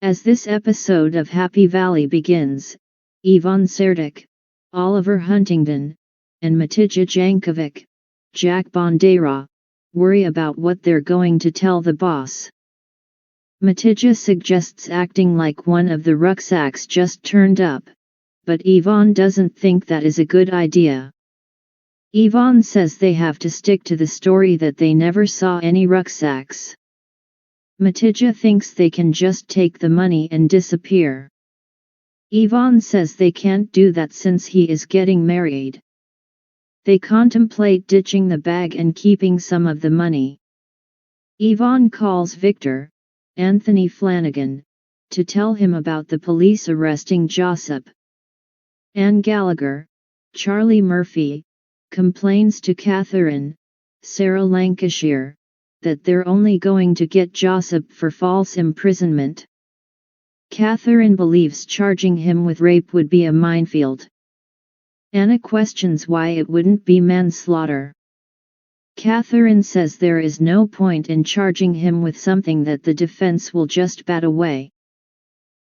As this episode of Happy Valley begins, Yvonne Sertic, Oliver Huntington, and Matija Jankovic, Jack Bondera, worry about what they're going to tell the boss. Matija suggests acting like one of the rucksacks just turned up, but Yvonne doesn't think that is a good idea. Yvonne says they have to stick to the story that they never saw any rucksacks. Matija thinks they can just take the money and disappear. Yvonne says they can't do that since he is getting married. They contemplate ditching the bag and keeping some of the money. Yvonne calls Victor, Anthony Flanagan, to tell him about the police arresting Josip. Anne Gallagher, Charlie Murphy, complains to Catherine, Sarah Lancashire, that they're only going to get Josip for false imprisonment. Catherine believes charging him with rape would be a minefield. Anna questions why it wouldn't be manslaughter. Catherine says there is no point in charging him with something that the defense will just bat away.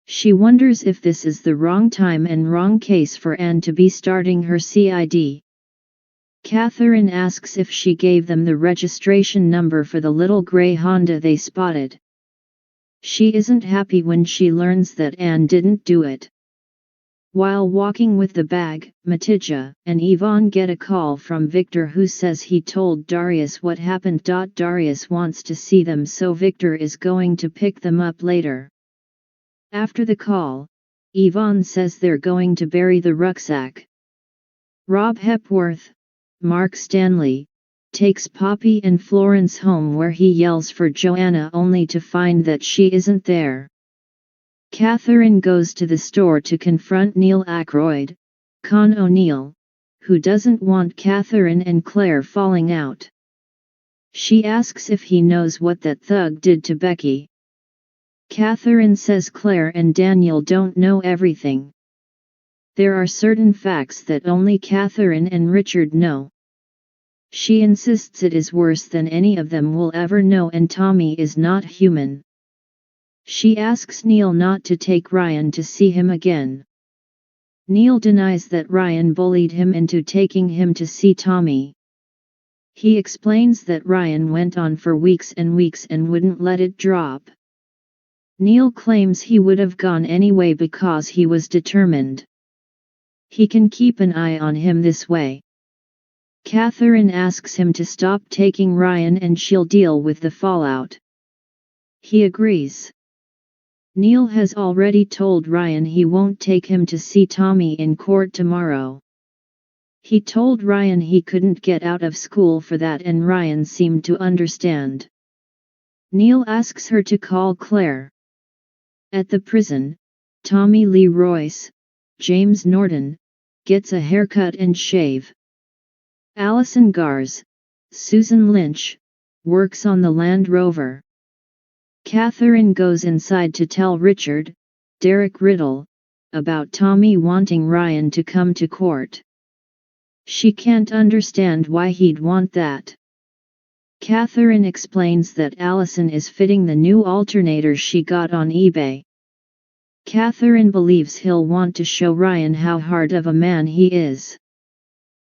She wonders if this is the wrong time and wrong case for Anne to be starting her CID. Catherine asks if she gave them the registration number for the little gray Honda they spotted. She isn't happy when she learns that Anne didn't do it. While walking with the bag, Matija and Yvonne get a call from Victor who says he told Darius what happened. Darius wants to see them, so Victor is going to pick them up later. After the call, Yvonne says they're going to bury the rucksack. Rob Hepworth, Mark Stanley, takes Poppy and Florence home where he yells for Joanna only to find that she isn't there. Catherine goes to the store to confront Neil Aykroyd, Con O'Neill, who doesn't want Catherine and Claire falling out. She asks if he knows what that thug did to Becky. Catherine says Claire and Daniel don't know everything. There are certain facts that only Catherine and Richard know. She insists it is worse than any of them will ever know, and Tommy is not human. She asks Neil not to take Ryan to see him again. Neil denies that Ryan bullied him into taking him to see Tommy. He explains that Ryan went on for weeks and weeks and wouldn't let it drop. Neil claims he would have gone anyway because he was determined. He can keep an eye on him this way. Catherine asks him to stop taking Ryan and she'll deal with the fallout. He agrees. Neil has already told Ryan he won't take him to see Tommy in court tomorrow. He told Ryan he couldn't get out of school for that, and Ryan seemed to understand. Neil asks her to call Claire. At the prison, Tommy Lee Royce, James Norton, gets a haircut and shave. Allison Gars, Susan Lynch, works on the Land Rover. Catherine goes inside to tell Richard, Derek Riddle, about Tommy wanting Ryan to come to court. She can't understand why he'd want that. Catherine explains that Allison is fitting the new alternator she got on eBay. Catherine believes he'll want to show Ryan how hard of a man he is.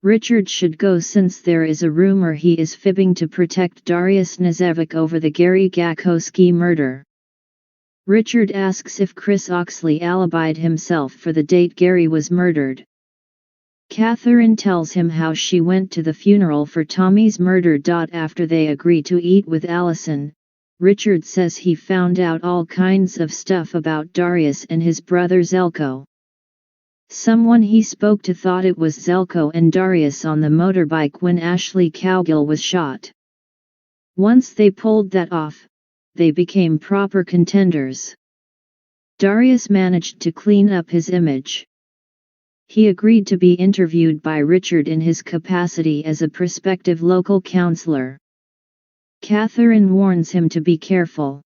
Richard should go since there is a rumor he is fibbing to protect Darius Nazevic over the Gary Gakowski murder. Richard asks if Chris Oxley alibied himself for the date Gary was murdered. Catherine tells him how she went to the funeral for Tommy's murder. After they agree to eat with Allison, Richard says he found out all kinds of stuff about Darius and his brother Zelko. Someone he spoke to thought it was Zelko and Darius on the motorbike when Ashley Cowgill was shot. Once they pulled that off, they became proper contenders. Darius managed to clean up his image. He agreed to be interviewed by Richard in his capacity as a prospective local counselor. Catherine warns him to be careful.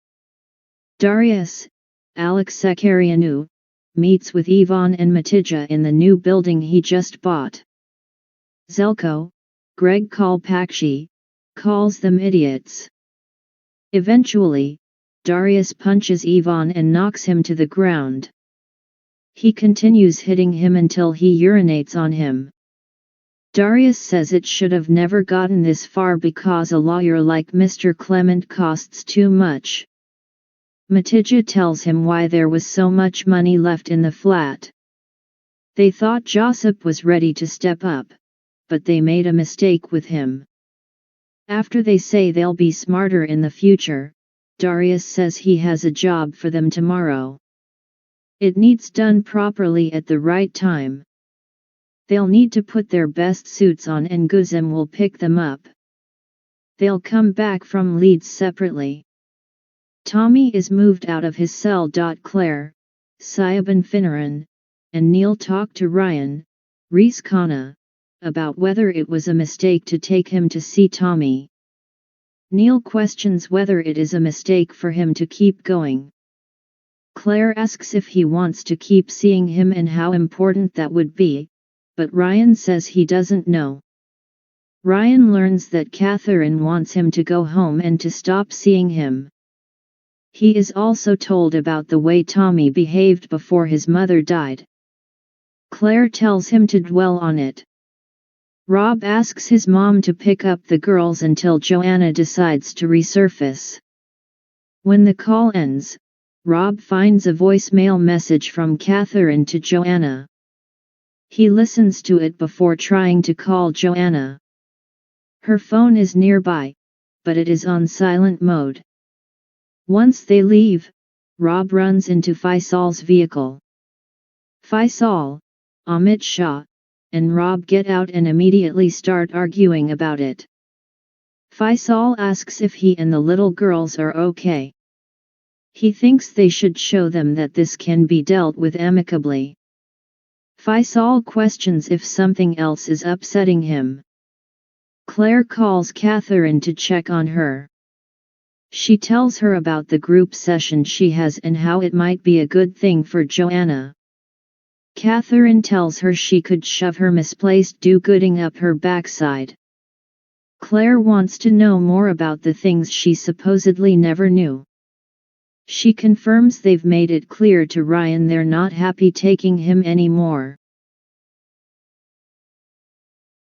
Darius, Alex Sakarianou, meets with Yvonne and Matija in the new building he just bought. Zelko, Greg Kalpakshi, calls them idiots. Eventually, Darius punches Ivan and knocks him to the ground. He continues hitting him until he urinates on him. Darius says it should have never gotten this far because a lawyer like Mr. Clement costs too much. Matija tells him why there was so much money left in the flat. They thought Josip was ready to step up, but they made a mistake with him. After they say they'll be smarter in the future, Darius says he has a job for them tomorrow. It needs done properly at the right time. They'll need to put their best suits on and Guzem will pick them up. They'll come back from Leeds separately. Tommy is moved out of his cell. Claire, Siobhan Finneran, and Neil talk to Ryan, Reese Khanna, about whether it was a mistake to take him to see Tommy. Neil questions whether it is a mistake for him to keep going. Claire asks if he wants to keep seeing him and how important that would be, but Ryan says he doesn't know. Ryan learns that Catherine wants him to go home and to stop seeing him. He is also told about the way Tommy behaved before his mother died. Claire tells him to dwell on it. Rob asks his mom to pick up the girls until Joanna decides to resurface. When the call ends, Rob finds a voicemail message from Catherine to Joanna. He listens to it before trying to call Joanna. Her phone is nearby, but it is on silent mode. Once they leave, Rob runs into Faisal's vehicle. Faisal, Amit Shah, and Rob get out and immediately start arguing about it. Faisal asks if he and the little girls are okay. He thinks they should show them that this can be dealt with amicably. Faisal questions if something else is upsetting him. Claire calls Catherine to check on her. She tells her about the group session she has and how it might be a good thing for Joanna. Catherine tells her she could shove her misplaced do-gooding up her backside. Claire wants to know more about the things she supposedly never knew. She confirms they've made it clear to Ryan they're not happy taking him anymore.